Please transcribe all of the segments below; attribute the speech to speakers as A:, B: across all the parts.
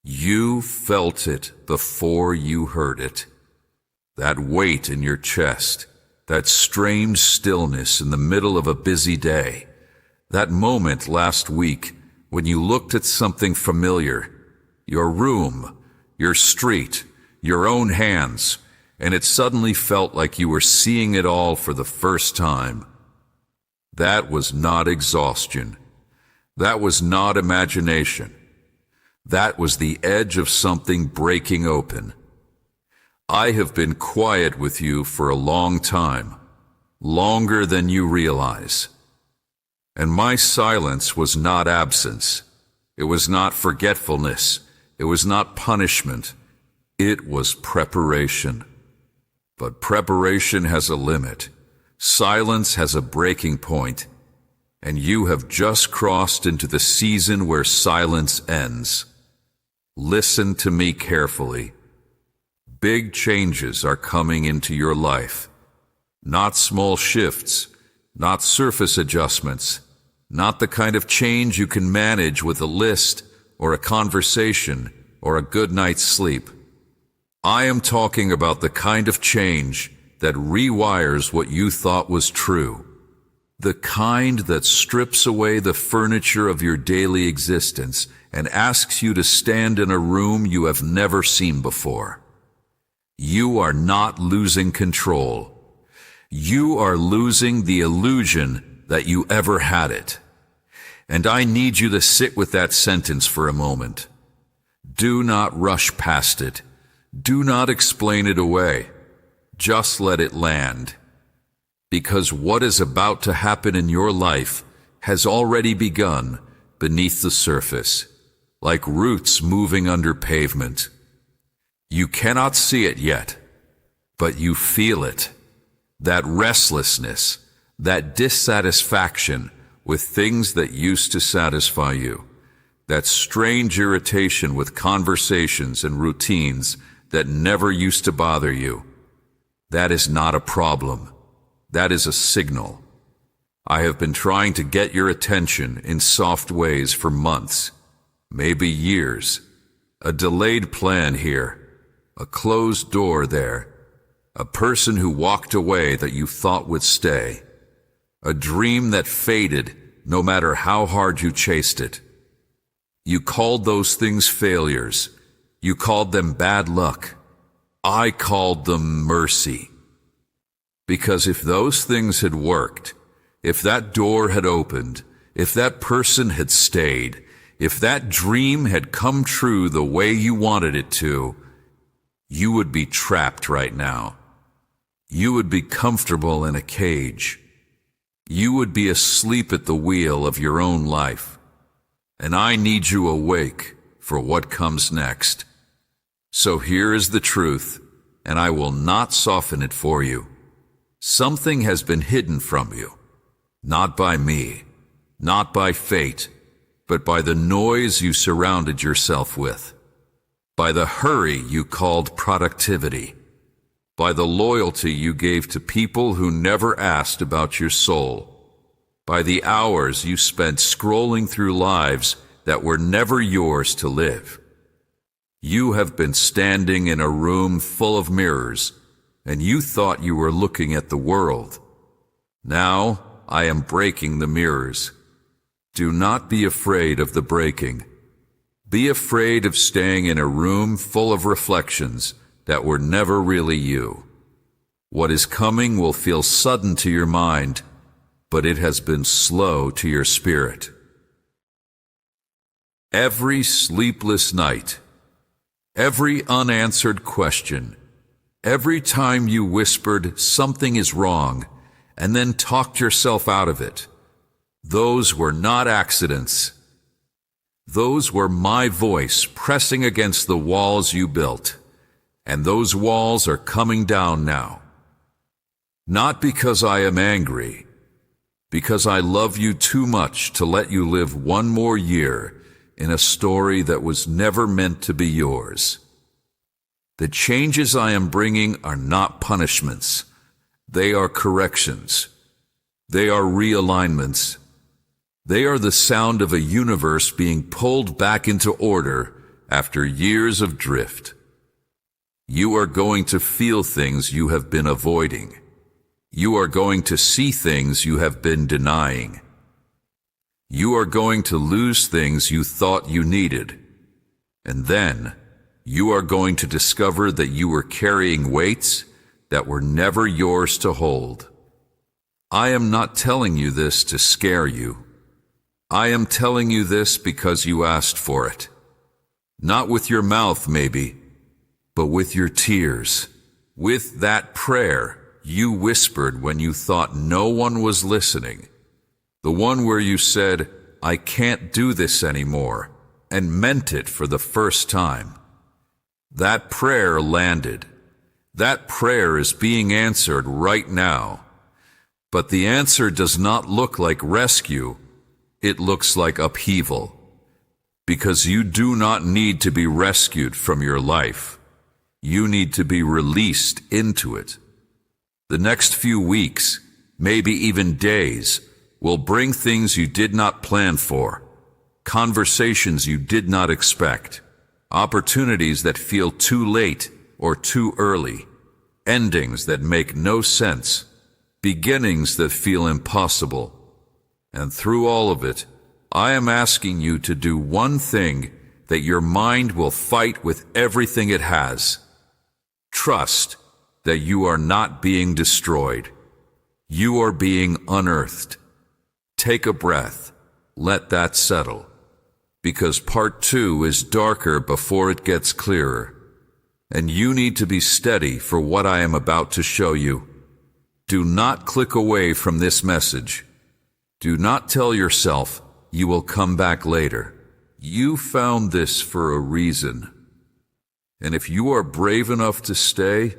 A: You felt it before you heard it. That weight in your chest, that strange stillness in the middle of a busy day, that moment last week when you looked at something familiar, your room, your street, your own hands, and it suddenly felt like you were seeing it all for the first time. That was not exhaustion. That was not imagination. That was the edge of something breaking open. I have been quiet with you for a long time, longer than you realize. And my silence was not absence. It was not forgetfulness. It was not punishment. It was preparation. But preparation has a limit. Silence has a breaking point. And you have just crossed into the season where silence ends. Listen to me carefully. Big changes are coming into your life. Not small shifts, not surface adjustments, not the kind of change you can manage with a list or a conversation or a good night's sleep. I am talking about the kind of change that rewires what you thought was true. The kind that strips away the furniture of your daily existence and asks you to stand in a room you have never seen before. You are not losing control. You are losing the illusion that you ever had it. And I need you to sit with that sentence for a moment. Do not rush past it. Do not explain it away. Just let it land. Because what is about to happen in your life has already begun beneath the surface, like roots moving under pavement. You cannot see it yet, but you feel it. That restlessness, that dissatisfaction with things that used to satisfy you, that strange irritation with conversations and routines that never used to bother you. That is not a problem. That is a signal. I have been trying to get your attention in soft ways for months, maybe years. A delayed plan here, a closed door there, a person who walked away that you thought would stay, a dream that faded no matter how hard you chased it. You called those things failures. You called them bad luck. I called them mercy. Because if those things had worked, if that door had opened, if that person had stayed, if that dream had come true the way you wanted it to, you would be trapped right now. You would be comfortable in a cage. You would be asleep at the wheel of your own life. And I need you awake for what comes next. So here is the truth, and I will not soften it for you. Something has been hidden from you, not by me, not by fate, but by the noise you surrounded yourself with, by the hurry you called productivity, by the loyalty you gave to people who never asked about your soul, by the hours you spent scrolling through lives that were never yours to live. You have been standing in a room full of mirrors, and you thought you were looking at the world. Now I am breaking the mirrors. Do not be afraid of the breaking. Be afraid of staying in a room full of reflections that were never really you. What is coming will feel sudden to your mind, but it has been slow to your spirit. Every sleepless night, every unanswered question, every time you whispered something is wrong and then talked yourself out of it, those were not accidents. Those were my voice pressing against the walls you built, and those walls are coming down now. Not because I am angry, because I love you too much to let you live one more year in a story that was never meant to be yours. The changes I am bringing are not punishments. They are corrections. They are realignments. They are the sound of a universe being pulled back into order after years of drift. You are going to feel things you have been avoiding. You are going to see things you have been denying. You are going to lose things you thought you needed. And then, you are going to discover that you were carrying weights that were never yours to hold. I am not telling you this to scare you. I am telling you this because you asked for it. Not with your mouth, maybe, but with your tears. With that prayer you whispered when you thought no one was listening. The one where you said, "I can't do this anymore," and meant it for the first time. That prayer landed. That prayer is being answered right now. But the answer does not look like rescue. It looks like upheaval. Because you do not need to be rescued from your life. You need to be released into it. The next few weeks, maybe even days, will bring things you did not plan for, conversations you did not expect, opportunities that feel too late or too early, endings that make no sense, beginnings that feel impossible. And through all of it, I am asking you to do one thing that your mind will fight with everything it has. Trust that you are not being destroyed. You are being unearthed. Take a breath. Let that settle. Because part 2 is darker before it gets clearer. And you need to be steady for what I am about to show you. Do not click away from this message. Do not tell yourself, "You will come back later." You found this for a reason. And if you are brave enough to stay,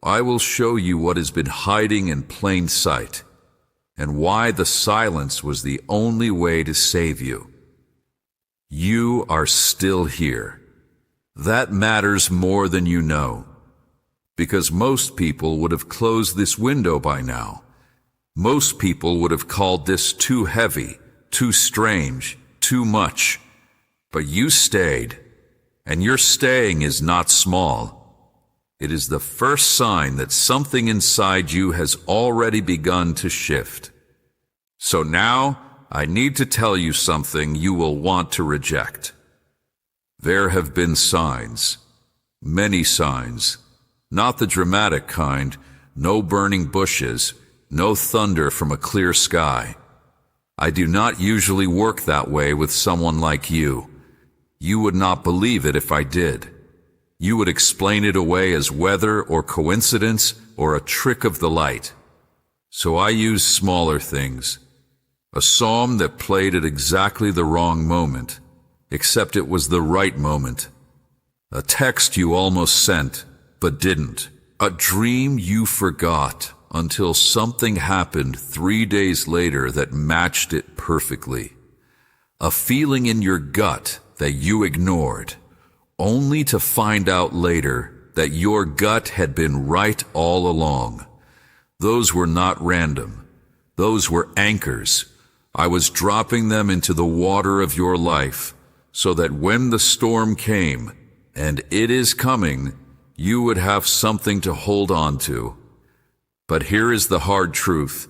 A: I will show you what has been hiding in plain sight, and why the silence was the only way to save you. You are still here. That matters more than you know, because most people would have closed this window by now. Most people would have called this too heavy, too strange, too much. But you stayed, and your staying is not small. It is the first sign that something inside you has already begun to shift. So now, I need to tell you something you will want to reject. There have been signs, many signs, not the dramatic kind, no burning bushes, no thunder from a clear sky. I do not usually work that way with someone like you. You would not believe it if I did. You would explain it away as weather or coincidence or a trick of the light. So I use smaller things. A psalm that played at exactly the wrong moment, except it was the right moment. A text you almost sent, but didn't. A dream you forgot until something happened 3 days later that matched it perfectly. A feeling in your gut that you ignored, only to find out later that your gut had been right all along. Those were not random. Those were anchors. I was dropping them into the water of your life so that when the storm came, and it is coming, you would have something to hold on to. But here is the hard truth.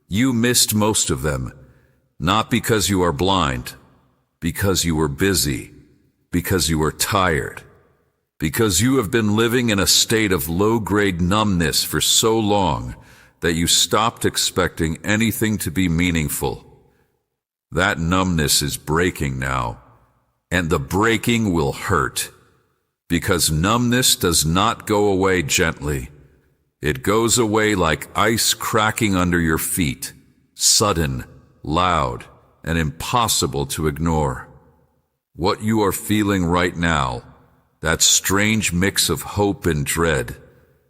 A: You missed most of them, not because you are blind, because you were busy, because you were tired, because you have been living in a state of low-grade numbness for so long that you stopped expecting anything to be meaningful. That numbness is breaking now, and the breaking will hurt, because numbness does not go away gently. It goes away like ice cracking under your feet, sudden, loud, and impossible to ignore. What you are feeling right now, that strange mix of hope and dread,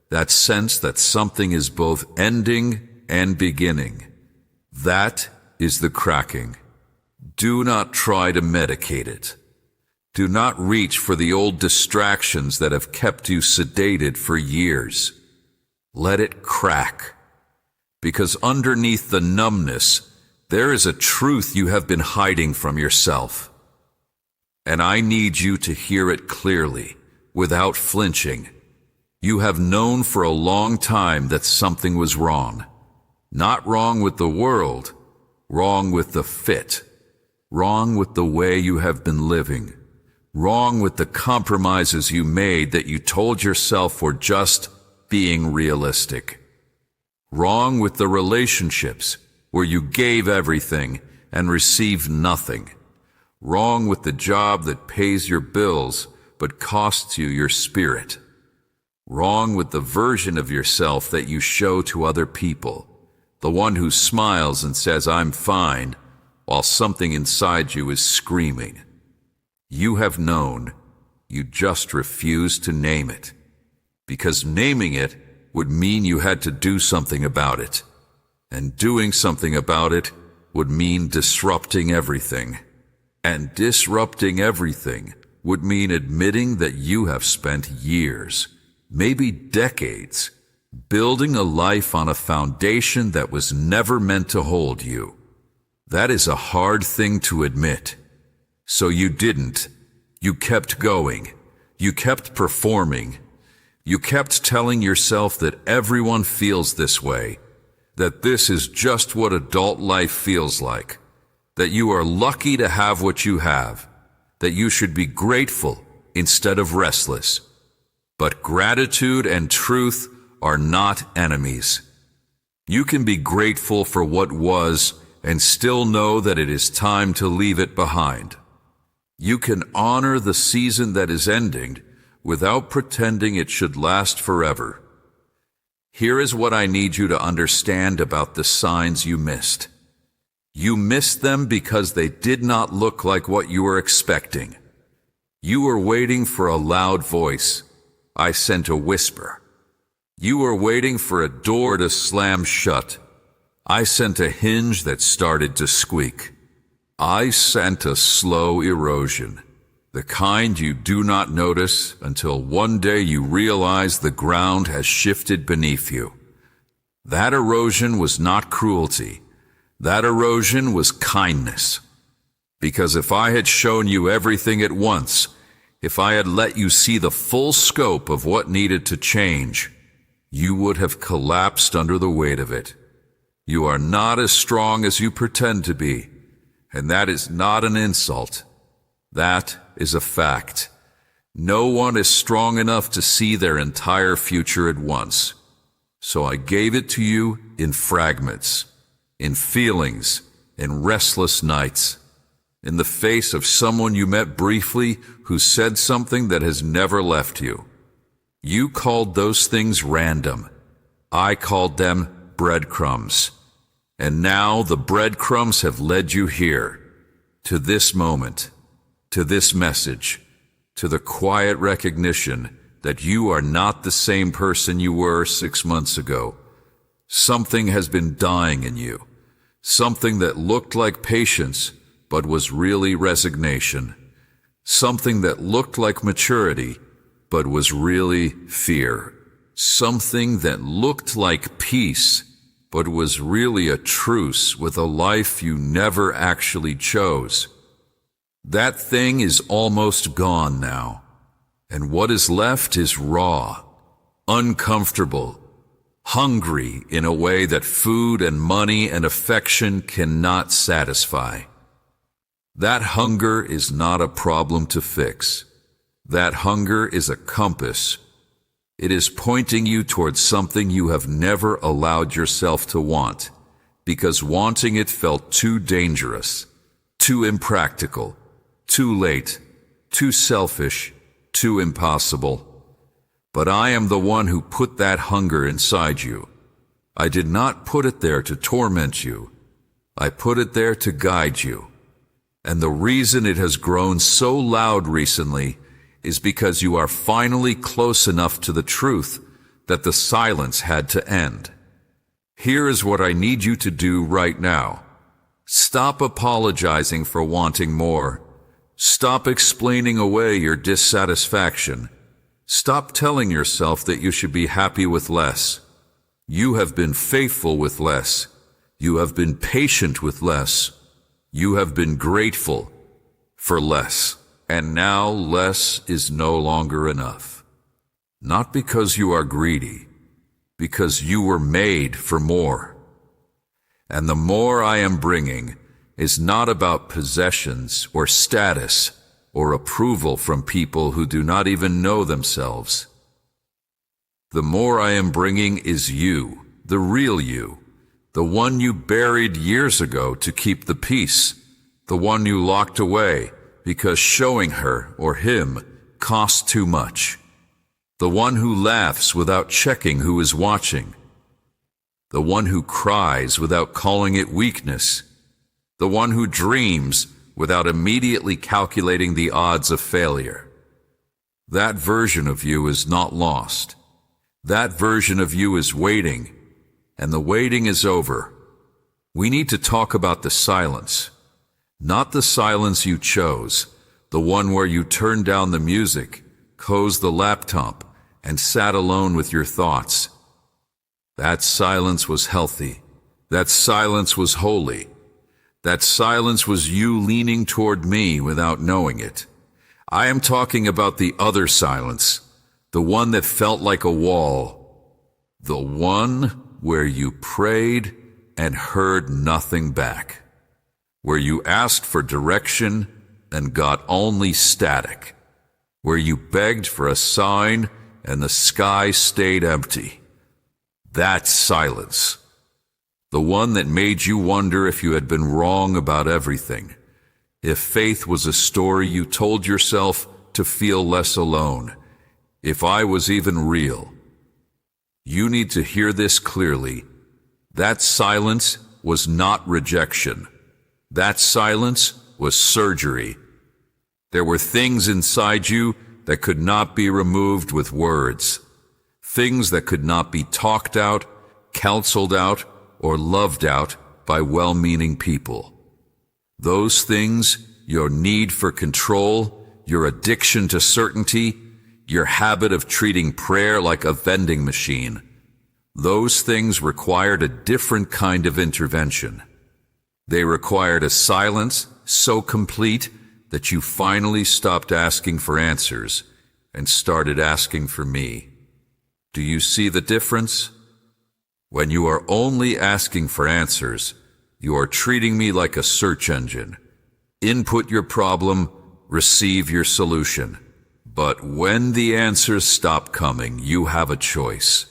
A: that sense that something is both ending and beginning, that is the cracking. Do not try to medicate it. Do not reach for the old distractions that have kept you sedated for years. Let it crack. Because underneath the numbness, there is a truth you have been hiding from yourself. And I need you to hear it clearly, without flinching. You have known for a long time that something was wrong. Not wrong with the world, wrong with the fit, wrong with the way you have been living, wrong with the compromises you made that you told yourself were just being realistic. Wrong with the relationships where you gave everything and received nothing. Wrong with the job that pays your bills but costs you your spirit. Wrong with the version of yourself that you show to other people, the one who smiles and says, "I'm fine," while something inside you is screaming. You have known, you just refuse to name it, because naming it would mean you had to do something about it, and doing something about it would mean disrupting everything. And disrupting everything would mean admitting that you have spent years, maybe decades, building a life on a foundation that was never meant to hold you. That is a hard thing to admit. So you didn't. You kept going. You kept performing. You kept telling yourself that everyone feels this way, that this is just what adult life feels like, that you are lucky to have what you have, that you should be grateful instead of restless. But gratitude and truth are not enemies. You can be grateful for what was and still know that it is time to leave it behind. You can honor the season that is ending without pretending it should last forever. Here is what I need you to understand about the signs you missed. You missed them because they did not look like what you were expecting. You were waiting for a loud voice. I sent a whisper. You were waiting for a door to slam shut. I sent a hinge that started to squeak. I sent a slow erosion, the kind you do not notice until one day you realize the ground has shifted beneath you. That erosion was not cruelty. That erosion was kindness. Because if I had shown you everything at once, if I had let you see the full scope of what needed to change, you would have collapsed under the weight of it. You are not as strong as you pretend to be, and that is not an insult. That is a fact. No one is strong enough to see their entire future at once. So I gave it to you in fragments, in feelings, in restless nights, in the face of someone you met briefly who said something that has never left you. You called those things random. I called them breadcrumbs. And now the breadcrumbs have led you here, to this moment, to this message, to the quiet recognition that you are not the same person you were 6 months ago. Something has been dying in you, something that looked like patience but was really resignation, something that looked like maturity but was really fear, something that looked like peace but was really a truce with a life you never actually chose. That thing is almost gone now, and what is left is raw, uncomfortable, hungry in a way that food and money and affection cannot satisfy. That hunger is not a problem to fix. That hunger is a compass. It is pointing you towards something you have never allowed yourself to want, because wanting it felt too dangerous, too impractical, too late, too selfish, too impossible. But I am the one who put that hunger inside you. I did not put it there to torment you. I put it there to guide you. And the reason it has grown so loud recently is because you are finally close enough to the truth that the silence had to end. Here is what I need you to do right now. Stop apologizing for wanting more. Stop explaining away your dissatisfaction. Stop telling yourself that you should be happy with less. You have been faithful with less. You have been patient with less. You have been grateful for less. and now less is no longer enough. Not because you are greedy, because you were made for more. And the more I am bringing is not about possessions or status or approval from people who do not even know themselves. The more I am bringing is you, the real you, the one you buried years ago to keep the peace, the one you locked away because showing her or him cost too much, the one who laughs without checking who is watching, the one who cries without calling it weakness, the one who dreams without immediately calculating the odds of failure. That version of you is not lost. That version of you is waiting, and the waiting is over. We need to talk about the silence, not the silence you chose, the one where you turned down the music, closed the laptop, and sat alone with your thoughts. That silence was healthy. That silence was holy. That silence was you leaning toward me without knowing it. I am talking about the other silence, the one that felt like a wall, the one where you prayed and heard nothing back, where you asked for direction and got only static, where you begged for a sign and the sky stayed empty. That silence. The one that made you wonder if you had been wrong about everything, if faith was a story you told yourself to feel less alone, if I was even real. You need to hear this clearly. That silence was not rejection. That silence was surgery. There were things inside you that could not be removed with words, things that could not be talked out, counseled out, or loved out by well-meaning people. Those things, your need for control, your addiction to certainty, your habit of treating prayer like a vending machine, those things required a different kind of intervention. They required a silence so complete that you finally stopped asking for answers and started asking for me. Do you see the difference? When you are only asking for answers, you are treating me like a search engine. Input your problem, receive your solution. But when the answers stop coming, you have a choice.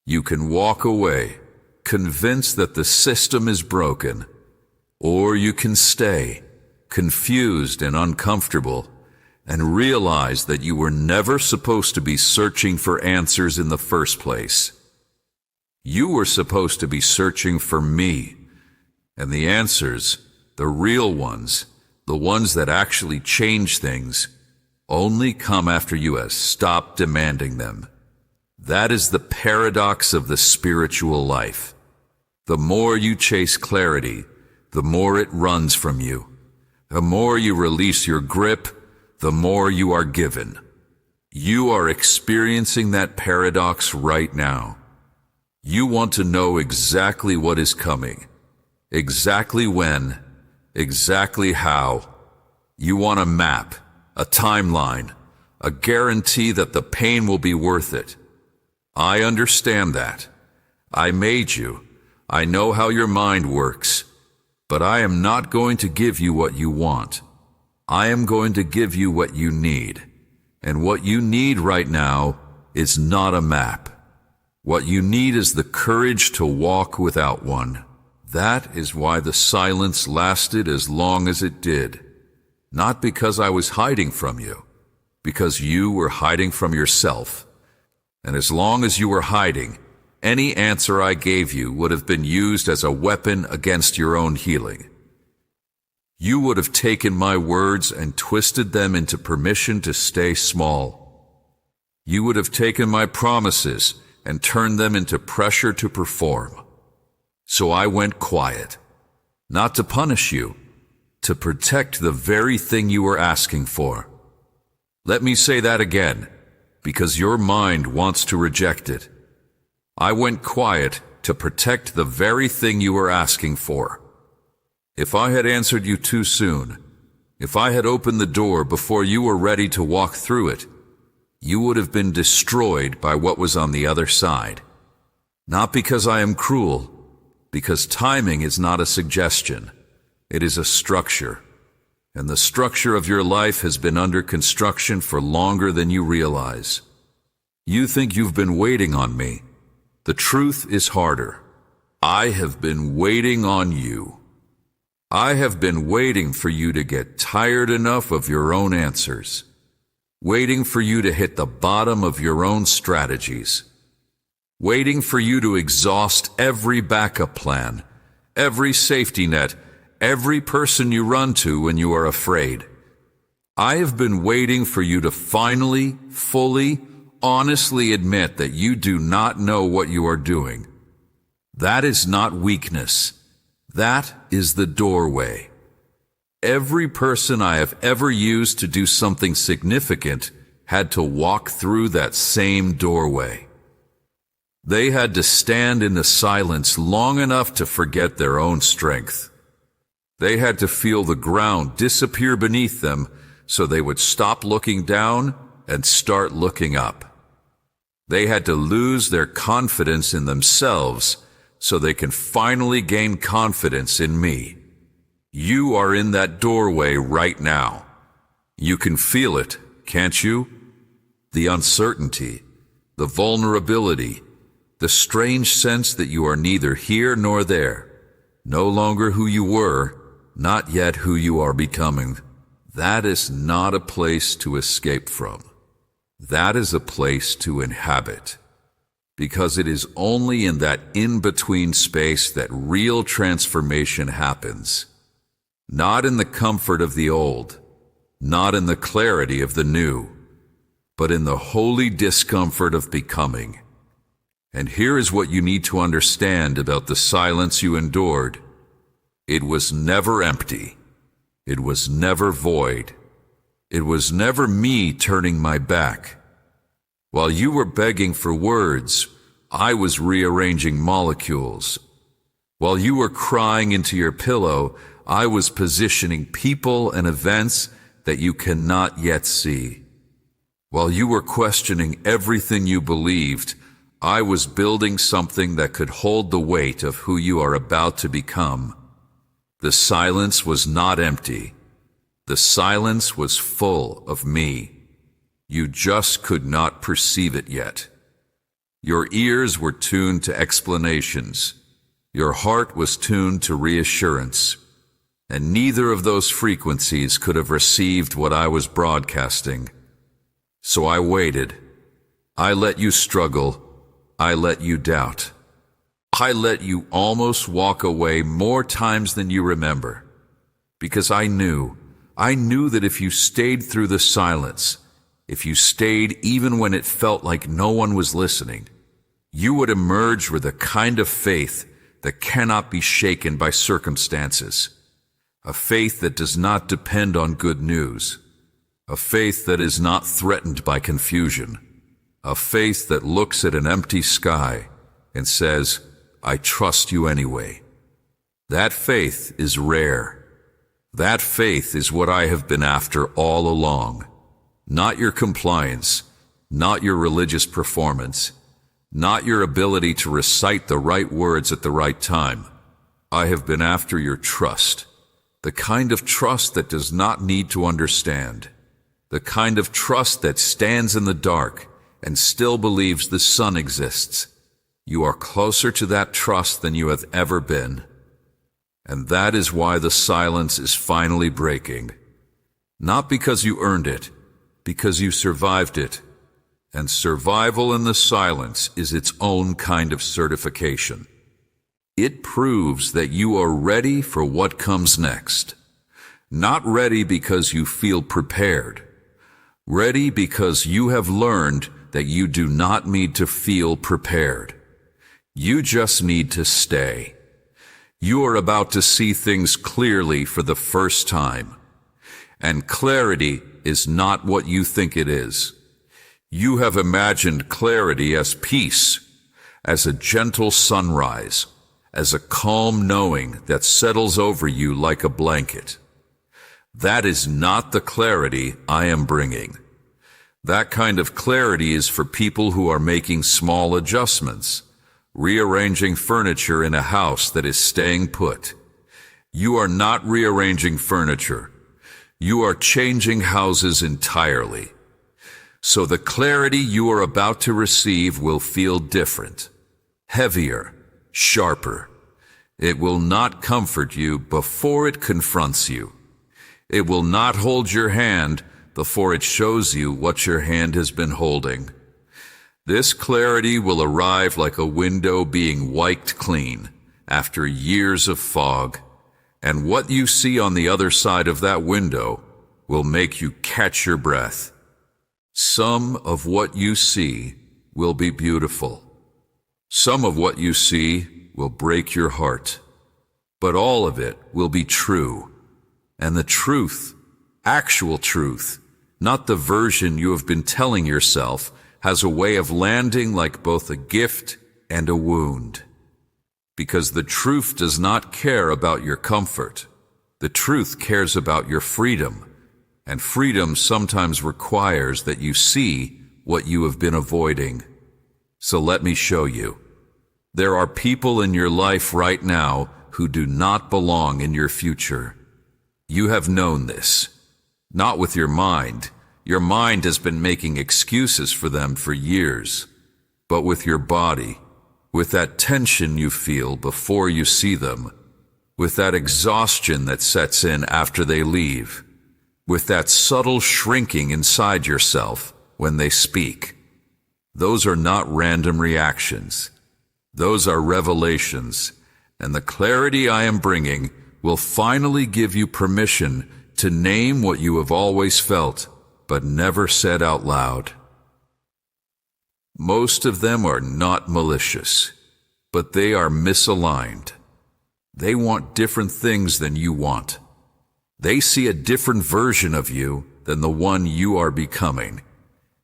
A: You can walk away, convinced that the system is broken, or you can stay, confused and uncomfortable, and realize that you were never supposed to be searching for answers in the first place. You were supposed to be searching for me, and the answers, the real ones, the ones that actually change things, only come after you have stopped demanding them. That is the paradox of the spiritual life. The more you chase clarity, the more it runs from you. The more you release your grip, the more you are given. You are experiencing that paradox right now. You want to know exactly what is coming, exactly when, exactly how. You want a map, a timeline, a guarantee that the pain will be worth it. I understand that. I made you. I know how your mind works. But I am not going to give you what you want. I am going to give you what you need. And what you need right now is not a map. What you need is the courage to walk without one. That is why the silence lasted as long as it did. Not because I was hiding from you, because you were hiding from yourself. And as long as you were hiding, any answer I gave you would have been used as a weapon against your own healing. You would have taken my words and twisted them into permission to stay small. You would have taken my promises and turned them into pressure to perform. So I went quiet, not to punish you, to protect the very thing you were asking for. Let me say that again, because your mind wants to reject it. I went quiet to protect the very thing you were asking for. If I had answered you too soon, If I had opened the door before you were ready to walk through it, you would have been destroyed by what was on the other side. Not because I am cruel, because timing is not a suggestion. It is a structure. And the structure of your life has been under construction for longer than you realize. You think you've been waiting on me. The truth is harder. I have been waiting on you. I have been waiting for you to get tired enough of your own answers. Waiting for you to hit the bottom of your own strategies. Waiting for you to exhaust every backup plan, every safety net, every person you run to when you are afraid. I have been waiting for you to finally, fully, honestly admit that you do not know what you are doing. That is not weakness. That is the doorway. Every person I have ever used to do something significant had to walk through that same doorway. They had to stand in the silence long enough to forget their own strength. They had to feel the ground disappear beneath them so they would stop looking down and start looking up. They had to lose their confidence in themselves so they can finally gain confidence in me. You are in that doorway right now. You can feel it, can't you? The uncertainty, the vulnerability, the strange sense that you are neither here nor there, no longer who you were, not yet who you are becoming. That is not a place to escape from. That is a place to inhabit. Because it is only in that in-between space that real transformation happens. Not in the comfort of the old, not in the clarity of the new, but in the holy discomfort of becoming. And here is what you need to understand about the silence you endured. It was never empty. It was never void. It was never me turning my back. While you were begging for words, I was rearranging molecules. While you were crying into your pillow, I was positioning people and events that you cannot yet see. While you were questioning everything you believed, I was building something that could hold the weight of who you are about to become. The silence was not empty. The silence was full of me. You just could not perceive it yet. Your ears were tuned to explanations. Your heart was tuned to reassurance. And neither of those frequencies could have received what I was broadcasting. So I waited. I let you struggle. I let you doubt. I let you almost walk away more times than you remember. Because I knew that if you stayed through the silence, if you stayed even when it felt like no one was listening, you would emerge with a kind of faith that cannot be shaken by circumstances. A faith that does not depend on good news. A faith that is not threatened by confusion. A faith that looks at an empty sky and says, I trust you anyway. That faith is rare. That faith is what I have been after all along. Not your compliance, not your religious performance, not your ability to recite the right words at the right time. I have been after your trust, the kind of trust that does not need to understand, the kind of trust that stands in the dark and still believes the sun exists. You are closer to that trust than you have ever been. And that is why the silence is finally breaking. Not because you earned it, because you survived it. And survival in the silence is its own kind of certification. It proves that you are ready for what comes next. Not ready because you feel prepared. Ready because you have learned that you do not need to feel prepared. You just need to stay. You are about to see things clearly for the first time. And clarity is not what you think it is. You have imagined clarity as peace, as a gentle sunrise, as a calm knowing that settles over you like a blanket. That is not the clarity I am bringing. That kind of clarity is for people who are making small adjustments, rearranging furniture in a house that is staying put. You are not rearranging furniture. You are changing houses entirely. So the clarity you are about to receive will feel different, heavier, sharper. It will not comfort you before it confronts you. It will not hold your hand before it shows you what your hand has been holding. This clarity will arrive like a window being wiped clean after years of fog, and what you see on the other side of that window will make you catch your breath. Some of what you see will be beautiful. Some of what you see will break your heart, but all of it will be true. And the truth, actual truth, not the version you have been telling yourself, has a way of landing like both a gift and a wound. Because the truth does not care about your comfort. The truth cares about your freedom, and freedom sometimes requires that you see what you have been avoiding. So let me show you. There are people in your life right now who do not belong in your future. You have known this. Not with your mind. Your mind has been making excuses for them for years. But with your body, with that tension you feel before you see them, with that exhaustion that sets in after they leave, with that subtle shrinking inside yourself when they speak. Those are not random reactions. Those are revelations, and the clarity I am bringing will finally give you permission to name what you have always felt, but never said out loud. Most of them are not malicious, but they are misaligned. They want different things than you want. They see a different version of you than the one you are becoming,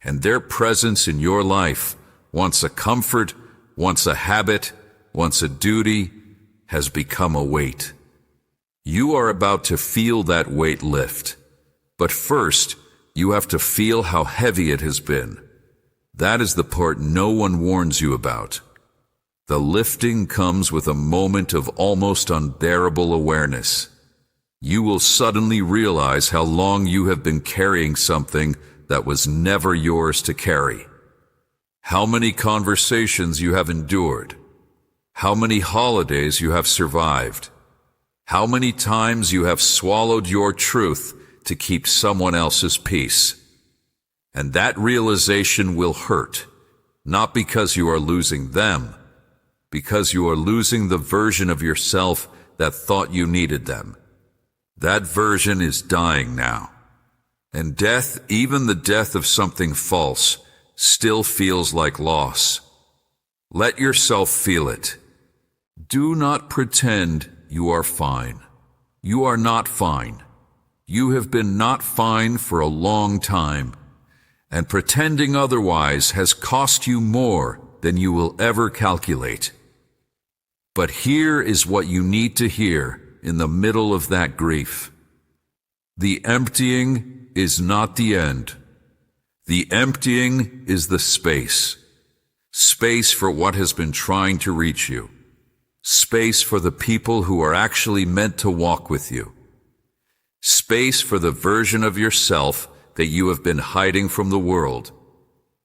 A: and their presence in your life, once a comfort, once a habit, once a duty, has become a weight. You are about to feel that weight lift, but first, you have to feel how heavy it has been. That is the part no one warns you about. The lifting comes with a moment of almost unbearable awareness. You will suddenly realize how long you have been carrying something that was never yours to carry. How many conversations you have endured. How many holidays you have survived. How many times you have swallowed your truth to keep someone else's peace. And that realization will hurt, not because you are losing them, because you are losing the version of yourself that thought you needed them. That version is dying now. And death, even the death of something false, still feels like loss. Let yourself feel it. Do not pretend you are fine. You are not fine. You have been not fine for a long time, and pretending otherwise has cost you more than you will ever calculate. But here is what you need to hear in the middle of that grief. The emptying is not the end. The emptying is the space. Space for what has been trying to reach you. Space for the people who are actually meant to walk with you. Space for the version of yourself that you have been hiding from the world.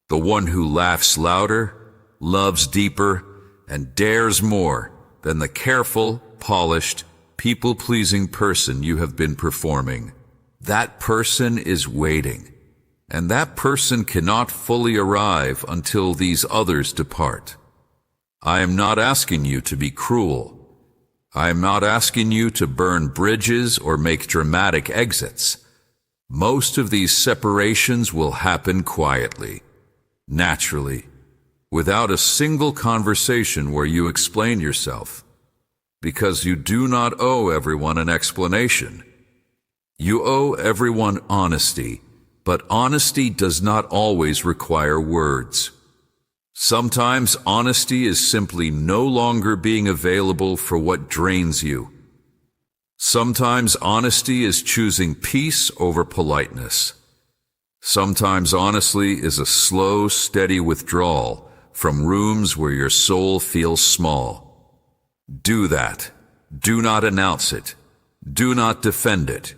A: The one who laughs louder, loves deeper, and dares more than the careful, polished, people-pleasing person you have been performing. That person is waiting, and that person cannot fully arrive until these others depart. I am not asking you to be cruel. I am not asking you to burn bridges or make dramatic exits. Most of these separations will happen quietly, naturally, without a single conversation where you explain yourself, because you do not owe everyone an explanation. You owe everyone honesty, but honesty does not always require words. Sometimes honesty is simply no longer being available for what drains you. Sometimes honesty is choosing peace over politeness. Sometimes honesty is a slow, steady withdrawal from rooms where your soul feels small. Do that. Do not announce it. Do not defend it.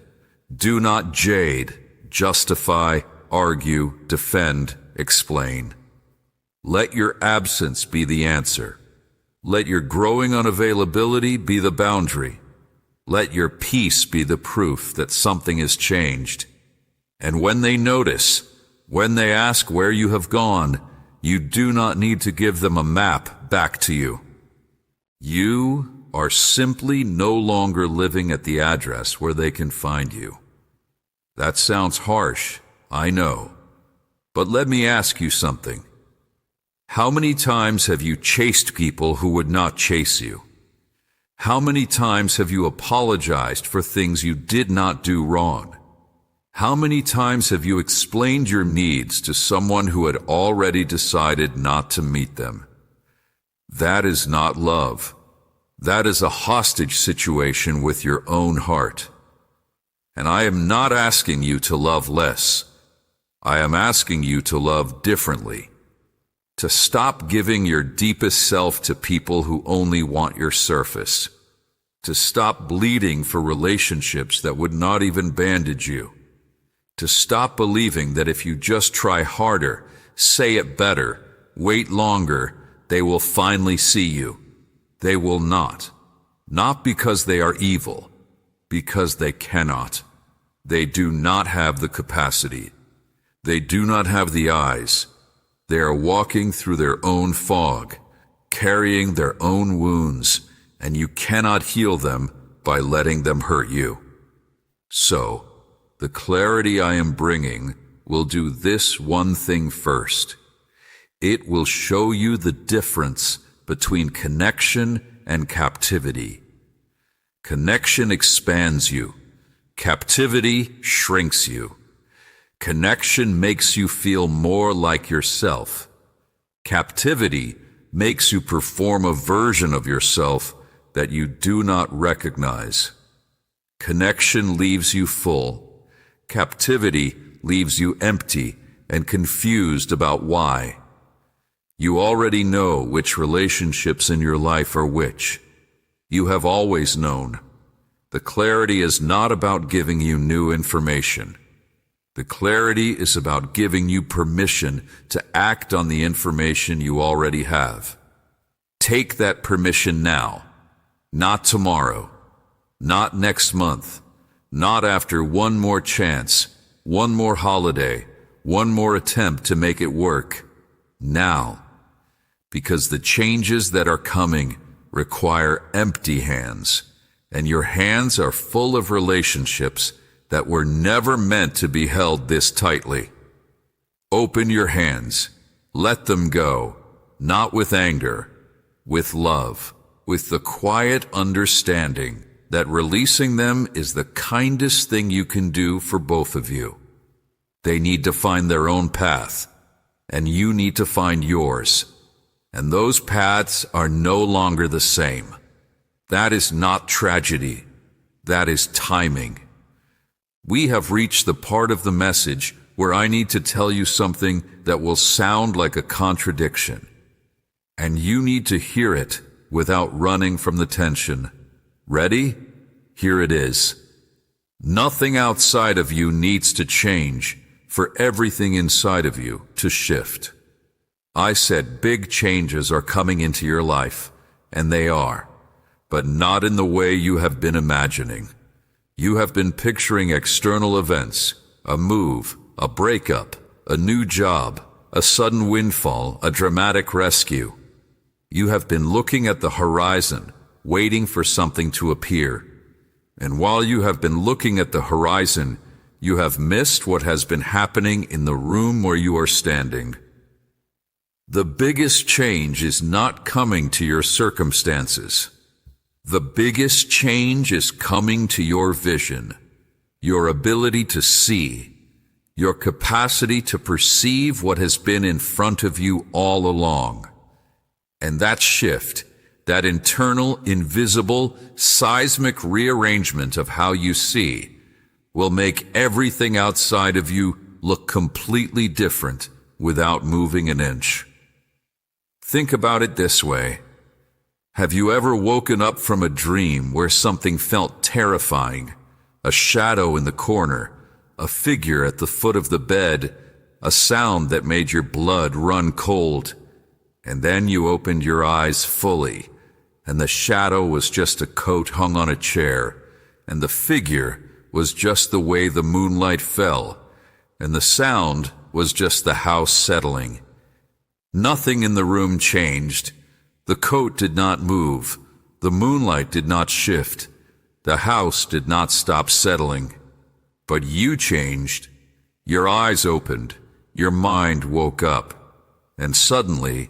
A: Do not jade, justify, argue, defend, explain. Let your absence be the answer. Let your growing unavailability be the boundary. Let your peace be the proof that something has changed. And when they notice, when they ask where you have gone, you do not need to give them a map back to you. You are simply no longer living at the address where they can find you. That sounds harsh, I know. But let me ask you something. How many times have you chased people who would not chase you? How many times have you apologized for things you did not do wrong? How many times have you explained your needs to someone who had already decided not to meet them? That is not love. That is a hostage situation with your own heart. And I am not asking you to love less. I am asking you to love differently. To stop giving your deepest self to people who only want your surface. To stop bleeding for relationships that would not even bandage you. To stop believing that if you just try harder, say it better, wait longer, they will finally see you. They will not. Not because they are evil, because they cannot. They do not have the capacity. They do not have the eyes. They are walking through their own fog, carrying their own wounds, and you cannot heal them by letting them hurt you. So, the clarity I am bringing will do this one thing first. It will show you the difference between connection and captivity. Connection expands you. Captivity shrinks you. Connection makes you feel more like yourself. Captivity makes you perform a version of yourself that you do not recognize. Connection leaves you full. Captivity leaves you empty and confused about why. You already know which relationships in your life are which. You have always known. The clarity is not about giving you new information. The clarity is about giving you permission to act on the information you already have. Take that permission now, not tomorrow, not next month, not after one more chance, one more holiday, one more attempt to make it work. Now, because the changes that are coming require empty hands, and your hands are full of relationships that were never meant to be held this tightly. Open your hands. Let them go, not with anger, with love, with the quiet understanding that releasing them is the kindest thing you can do for both of you. They need to find their own path, and you need to find yours. And those paths are no longer the same. That is not tragedy. That is timing. We have reached the part of the message where I need to tell you something that will sound like a contradiction. And you need to hear it without running from the tension. Ready? Here it is. Nothing outside of you needs to change for everything inside of you to shift. I said big changes are coming into your life, and they are, but not in the way you have been imagining. You have been picturing external events, a move, a breakup, a new job, a sudden windfall, a dramatic rescue. You have been looking at the horizon, waiting for something to appear. And while you have been looking at the horizon, you have missed what has been happening in the room where you are standing. The biggest change is not coming to your circumstances. The biggest change is coming to your vision, your ability to see, your capacity to perceive what has been in front of you all along. And that shift, that internal, invisible, seismic rearrangement of how you see, will make everything outside of you look completely different without moving an inch. Think about it this way. Have you ever woken up from a dream where something felt terrifying? A shadow in the corner, a figure at the foot of the bed, a sound that made your blood run cold. And then you opened your eyes fully, and the shadow was just a coat hung on a chair, and the figure was just the way the moonlight fell, and the sound was just the house settling. Nothing in the room changed. The coat did not move. The moonlight did not shift. The house did not stop settling. But you changed. Your eyes opened. Your mind woke up. And suddenly,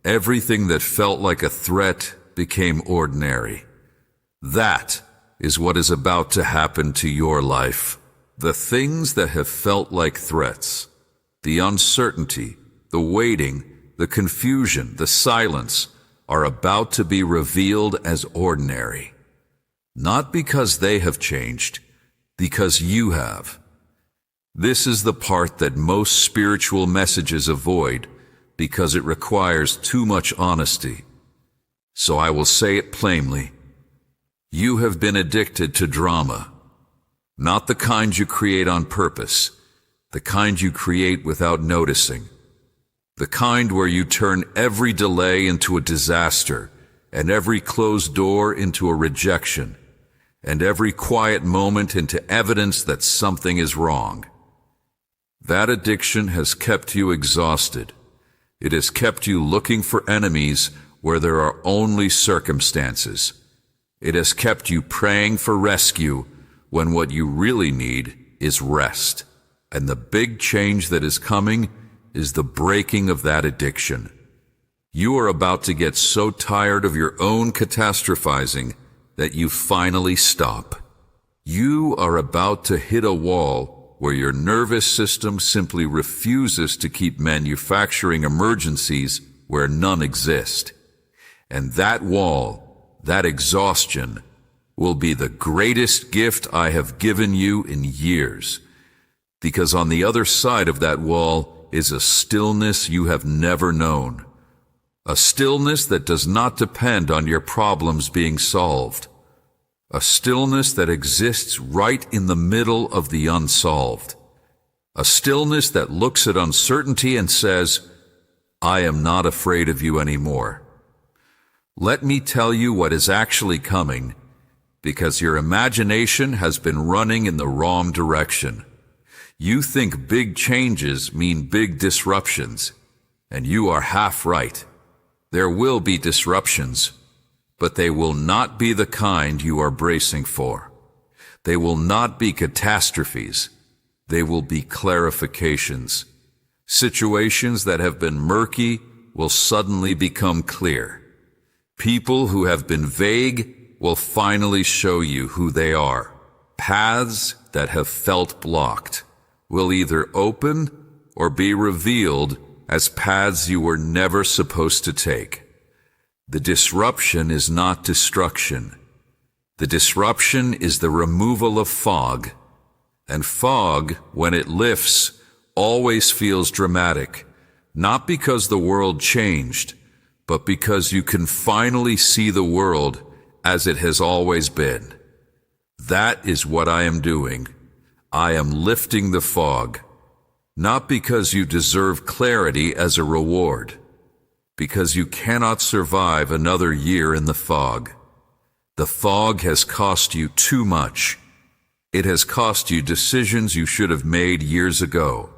A: everything that felt like a threat became ordinary. That is what is about to happen to your life. The things that have felt like threats, the uncertainty, the waiting, the confusion, the silence, are about to be revealed as ordinary. Not because they have changed, because you have. This is the part that most spiritual messages avoid because it requires too much honesty. So I will say it plainly. You have been addicted to drama. Not the kind you create on purpose, the kind you create without noticing. The kind where you turn every delay into a disaster, and every closed door into a rejection, and every quiet moment into evidence that something is wrong. That addiction has kept you exhausted. It has kept you looking for enemies where there are only circumstances. It has kept you praying for rescue when what you really need is rest. And the big change that is coming is the breaking of that addiction. You are about to get so tired of your own catastrophizing that you finally stop. You are about to hit a wall where your nervous system simply refuses to keep manufacturing emergencies where none exist. And that wall, that exhaustion, will be the greatest gift I have given you in years. Because on the other side of that wall is a stillness you have never known. A stillness that does not depend on your problems being solved. A stillness that exists right in the middle of the unsolved. A stillness that looks at uncertainty and says, I am not afraid of you anymore. Let me tell you what is actually coming, because your imagination has been running in the wrong direction. You think big changes mean big disruptions, and you are half right. There will be disruptions, but they will not be the kind you are bracing for. They will not be catastrophes. They will be clarifications. Situations that have been murky will suddenly become clear. People who have been vague will finally show you who they are. Paths that have felt blocked will either open or be revealed as paths you were never supposed to take. The disruption is not destruction. The disruption is the removal of fog. And fog, when it lifts, always feels dramatic, not because the world changed, but because you can finally see the world as it has always been. That is what I am doing. I am lifting the fog, not because you deserve clarity as a reward, because you cannot survive another year in the fog. The fog has cost you too much. It has cost you decisions you should have made years ago.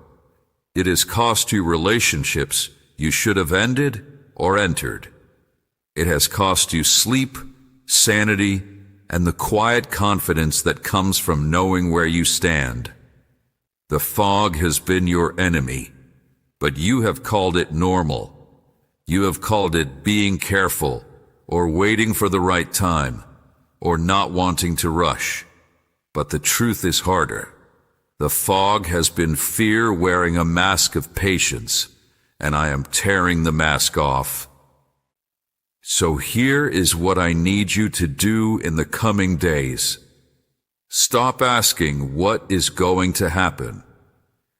A: It has cost you relationships you should have ended or entered. It has cost you sleep, sanity, and the quiet confidence that comes from knowing where you stand. The fog has been your enemy, but you have called it normal. You have called it being careful, or waiting for the right time, or not wanting to rush. But the truth is harder. The fog has been fear wearing a mask of patience, and I am tearing the mask off. So here is what I need you to do in the coming days. Stop asking what is going to happen.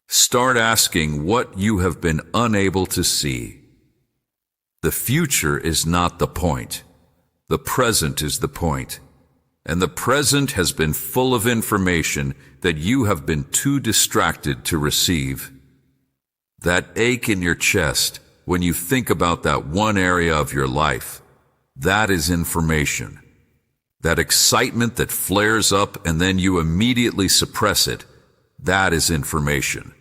A: Start asking what you have been unable to see. The future is not the point. The present is the point. And the present has been full of information that you have been too distracted to receive. That ache in your chest when you think about that one area of your life, that is information. That excitement that flares up and then you immediately suppress it, that is information.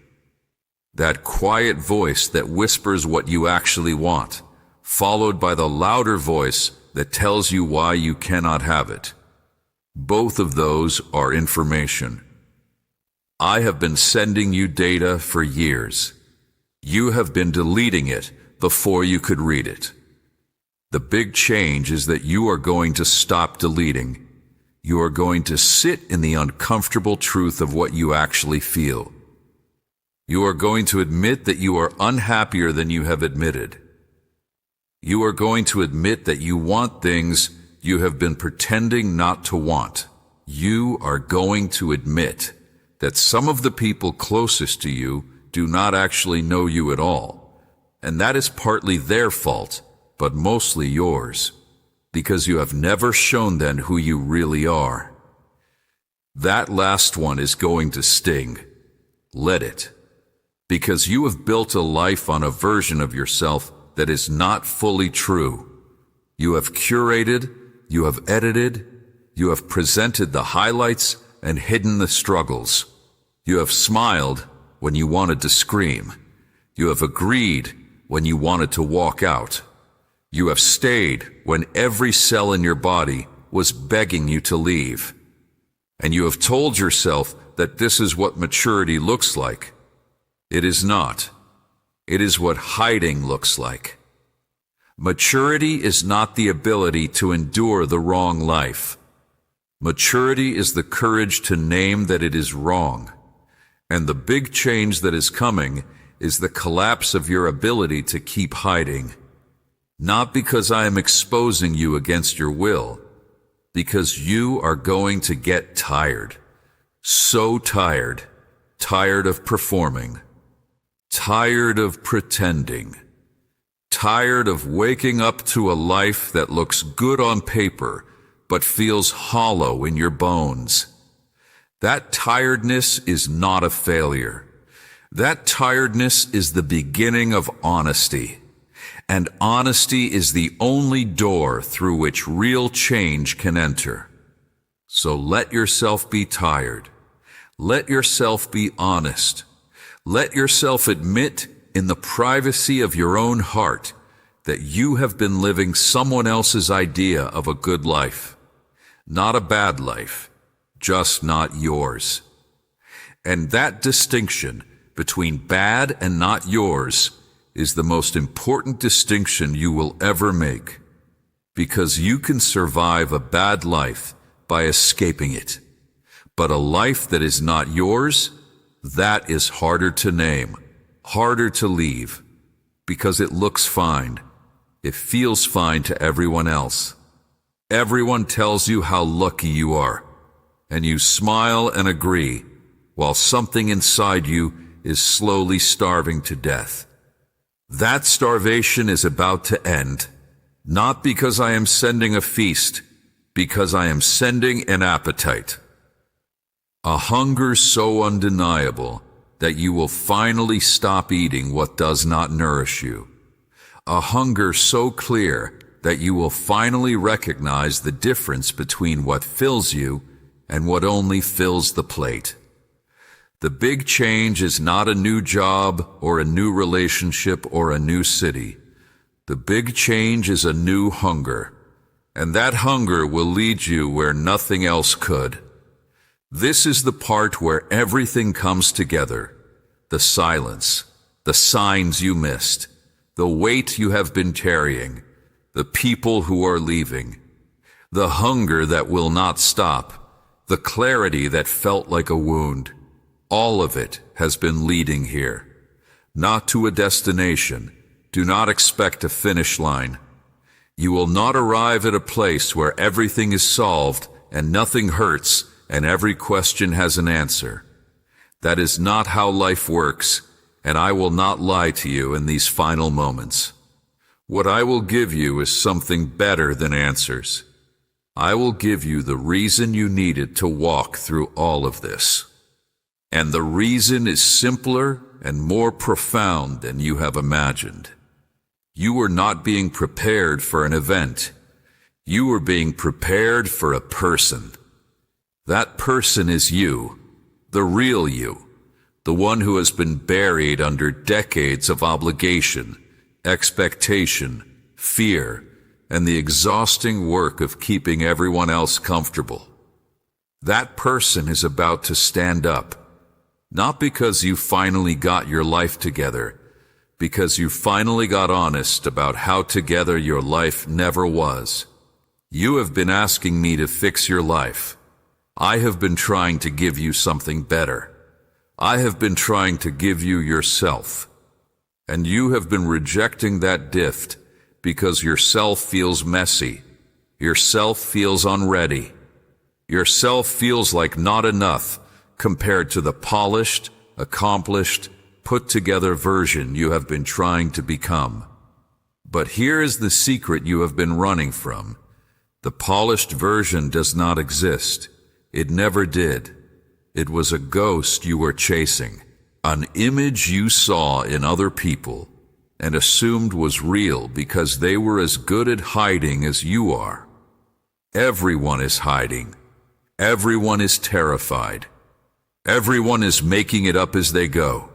A: That quiet voice that whispers what you actually want, followed by the louder voice that tells you why you cannot have it. Both of those are information. I have been sending you data for years. You have been deleting it before you could read it. The big change is that you are going to stop deleting. You are going to sit in the uncomfortable truth of what you actually feel. You are going to admit that you are unhappier than you have admitted. You are going to admit that you want things you have been pretending not to want. You are going to admit that some of the people closest to you do not actually know you at all, and that is partly their fault, but mostly yours, because you have never shown them who you really are. That last one is going to sting. Let it. Because you have built a life on a version of yourself that is not fully true. You have curated, you have edited, you have presented the highlights and hidden the struggles. You have smiled when you wanted to scream. You have agreed when you wanted to walk out. You have stayed when every cell in your body was begging you to leave. And you have told yourself that this is what maturity looks like. It is not. It is what hiding looks like. Maturity is not the ability to endure the wrong life. Maturity is the courage to name that it is wrong. And the big change that is coming is the collapse of your ability to keep hiding. Not because I am exposing you against your will, because you are going to get tired. So tired. Tired of performing. Tired of pretending. Tired of waking up to a life that looks good on paper, but feels hollow in your bones. That tiredness is not a failure. That tiredness is the beginning of honesty. And honesty is the only door through which real change can enter. So let yourself be tired. Let yourself be honest. Let yourself admit in the privacy of your own heart that you have been living someone else's idea of a good life. Not a bad life, just not yours. And that distinction between bad and not yours is the most important distinction you will ever make, because you can survive a bad life by escaping it. But a life that is not yours, that is harder to name, harder to leave, because it looks fine. It feels fine to everyone else. Everyone tells you how lucky you are, and you smile and agree, while something inside you is slowly starving to death. That starvation is about to end, not because I am sending a feast, because I am sending an appetite. A hunger so undeniable that you will finally stop eating what does not nourish you. A hunger so clear that you will finally recognize the difference between what fills you and what only fills the plate. The big change is not a new job or a new relationship or a new city. The big change is a new hunger, and that hunger will lead you where nothing else could. This is the part where everything comes together. The silence, the signs you missed, the weight you have been carrying, the people who are leaving, the hunger that will not stop, the clarity that felt like a wound. All of it has been leading here. Not to a destination. Do not expect a finish line. You will not arrive at a place where everything is solved and nothing hurts and every question has an answer. That is not how life works, and I will not lie to you in these final moments. What I will give you is something better than answers. I will give you the reason you needed to walk through all of this. And the reason is simpler and more profound than you have imagined. You are not being prepared for an event. You are being prepared for a person. That person is you, the real you, the one who has been buried under decades of obligation, expectation, fear, and the exhausting work of keeping everyone else comfortable. That person is about to stand up, not because you finally got your life together, because you finally got honest about how together your life never was. You have been asking me to fix your life. I have been trying to give you something better. I have been trying to give you yourself. And you have been rejecting that gift because yourself feels messy. Yourself feels unready. Yourself feels like not enough compared to the polished, accomplished, put-together version you have been trying to become. But here is the secret you have been running from. The polished version does not exist. It never did. It was a ghost you were chasing, an image you saw in other people and assumed was real because they were as good at hiding as you are. Everyone is hiding. Everyone is terrified. Everyone is making it up as they go.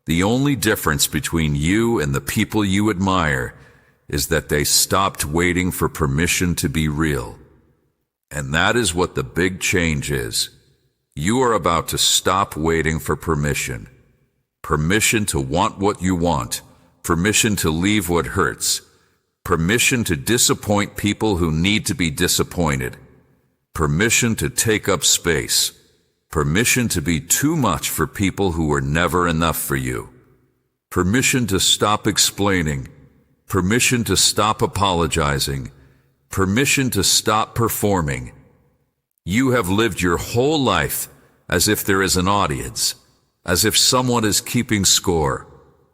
A: The only difference between you and the people you admire is that they stopped waiting for permission to be real. And that is what the big change is. You are about to stop waiting for permission. Permission to want what you want. Permission to leave what hurts. Permission to disappoint people who need to be disappointed. Permission to take up space. Permission to be too much for people who were never enough for you. Permission to stop explaining. Permission to stop apologizing. Permission to stop performing. You have lived your whole life as if there is an audience, as if someone is keeping score,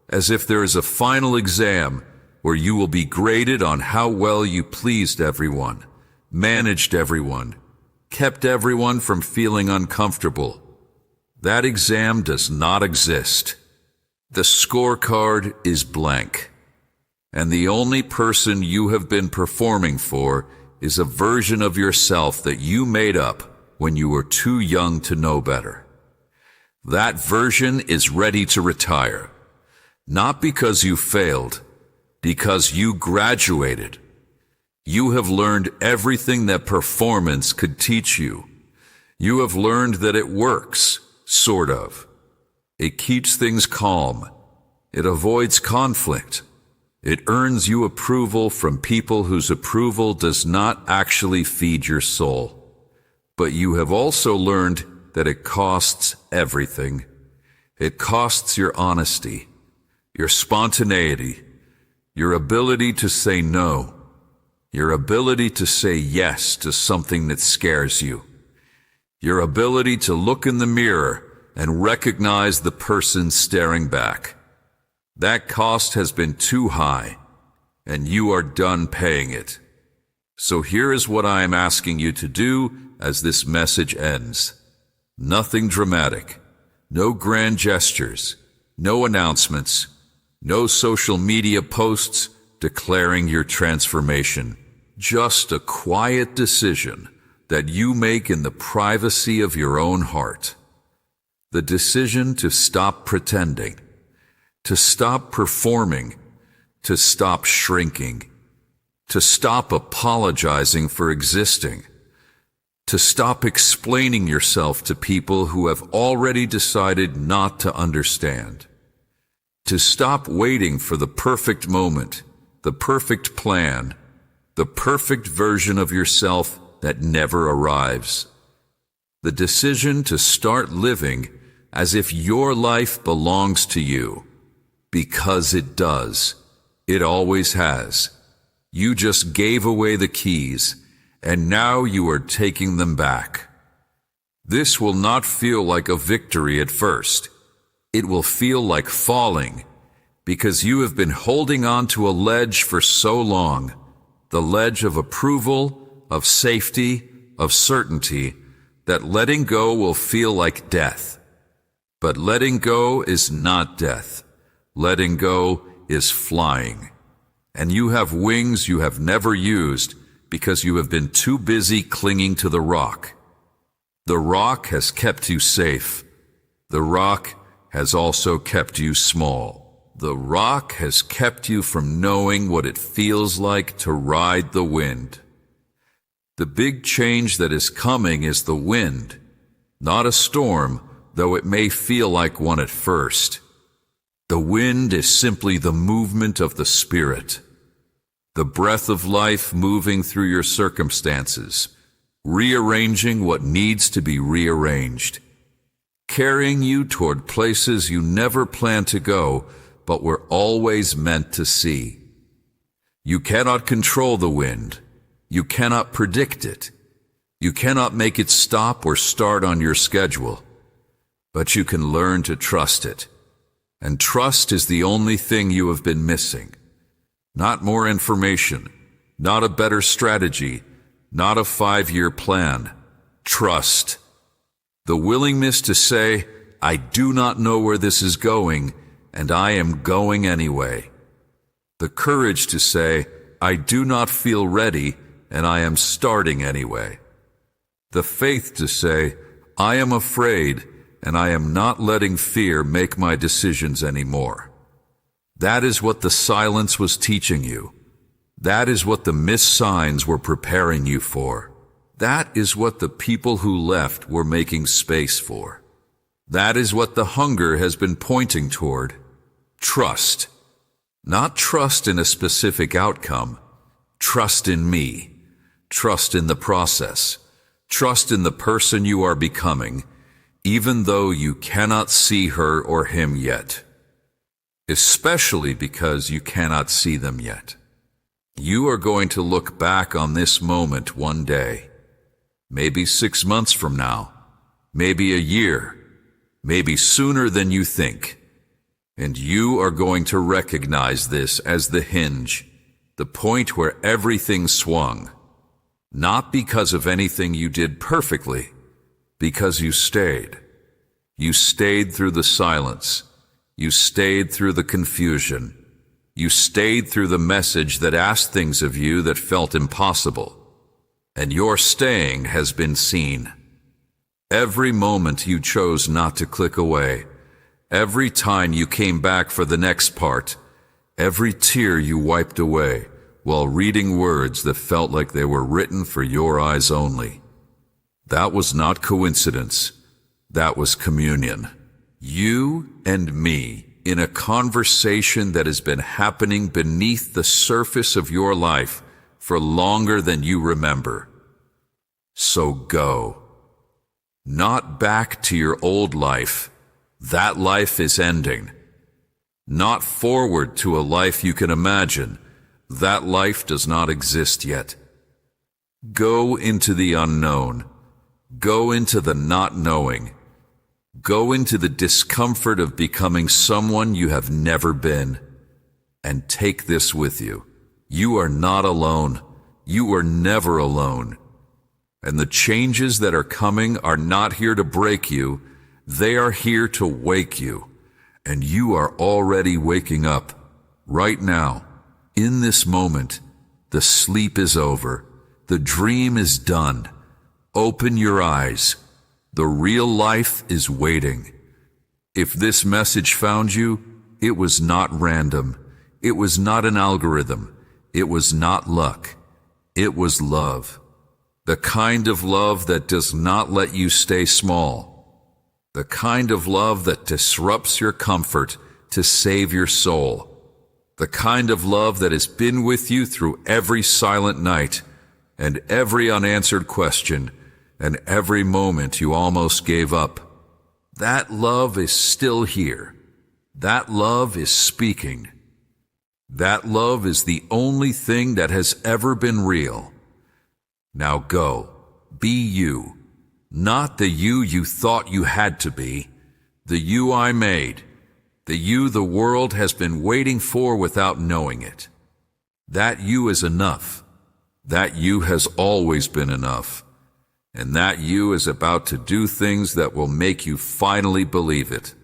A: as if there is a final exam where you will be graded on how well you pleased everyone, managed everyone, kept everyone from feeling uncomfortable. That exam does not exist. The scorecard is blank. And the only person you have been performing for is a version of yourself that you made up when you were too young to know better. That version is ready to retire. Not because you failed, because you graduated. You have learned everything that performance could teach you. You have learned that it works, sort of. It keeps things calm. It avoids conflict. It earns you approval from people whose approval does not actually feed your soul. But you have also learned that it costs everything. It costs your honesty, your spontaneity, your ability to say no, your ability to say yes to something that scares you, your ability to look in the mirror and recognize the person staring back. That cost has been too high, and you are done paying it. So here is what I am asking you to do as this message ends. Nothing dramatic, no grand gestures, no announcements, no social media posts declaring your transformation. Just a quiet decision that you make in the privacy of your own heart. The decision to stop pretending, to stop performing, to stop shrinking, to stop apologizing for existing, to stop explaining yourself to people who have already decided not to understand, to stop waiting for the perfect moment, the perfect plan, the perfect version of yourself that never arrives. The decision to start living as if your life belongs to you, because it does. It always has. You just gave away the keys, and now you are taking them back. This will not feel like a victory at first. It will feel like falling, because you have been holding on to a ledge for so long, the ledge of approval, of safety, of certainty, that letting go will feel like death. But letting go is not death. Letting go is flying. And you have wings you have never used because you have been too busy clinging to the rock. The rock has kept you safe. The rock has also kept you small. The rock has kept you from knowing what it feels like to ride the wind. The big change that is coming is the wind, not a storm, though it may feel like one at first. The wind is simply the movement of the Spirit, the breath of life moving through your circumstances, rearranging what needs to be rearranged, carrying you toward places you never planned to go, but were always meant to see. You cannot control the wind. You cannot predict it. You cannot make it stop or start on your schedule. But you can learn to trust it. And trust is the only thing you have been missing. Not more information, not a better strategy, not a 5-year plan. Trust. The willingness to say, I do not know where this is going, and I am going anyway. The courage to say, I do not feel ready, and I am starting anyway. The faith to say, I am afraid, and I am not letting fear make my decisions anymore. That is what the silence was teaching you. That is what the missed signs were preparing you for. That is what the people who left were making space for. That is what the hunger has been pointing toward. Trust. Not trust in a specific outcome. Trust in me. Trust in the process. Trust in the person you are becoming, even though you cannot see her or him yet. Especially because you cannot see them yet. You are going to look back on this moment one day. Maybe 6 months from now. Maybe a year. Maybe sooner than you think. And you are going to recognize this as the hinge, the point where everything swung. Not because of anything you did perfectly, because you stayed. You stayed through the silence. You stayed through the confusion. You stayed through the message that asked things of you that felt impossible. And your staying has been seen. Every moment you chose not to click away, every time you came back for the next part, every tear you wiped away while reading words that felt like they were written for your eyes only. That was not coincidence. That was communion. You and me in a conversation that has been happening beneath the surface of your life for longer than you remember. So go. Not back to your old life. That life is ending. Not forward to a life you can imagine. That life does not exist yet. Go into the unknown. Go into the not knowing. Go into the discomfort of becoming someone you have never been. And take this with you. You are not alone. You are never alone. And the changes that are coming are not here to break you. They are here to wake you. And you are already waking up. Right now. In this moment. The sleep is over. The dream is done. Open your eyes. The real life is waiting. If this message found you, it was not random. It was not an algorithm. It was not luck. It was love. The kind of love that does not let you stay small. The kind of love that disrupts your comfort to save your soul. The kind of love that has been with you through every silent night and every unanswered question and every moment you almost gave up. That love is still here. That love is speaking. That love is the only thing that has ever been real. Now go, be you, not the you thought you had to be, the you I made, the you the world has been waiting for without knowing it. That you is enough. That you has always been enough. And that you is about to do things that will make you finally believe it.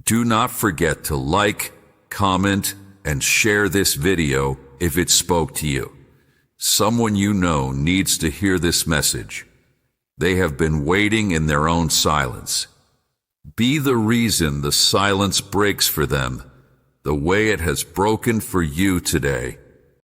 A: Do not forget to like, comment, and share this video if it spoke to you. Someone you know needs to hear this message. They have been waiting in their own silence. Be the reason the silence breaks for them, the way it has broken for you today.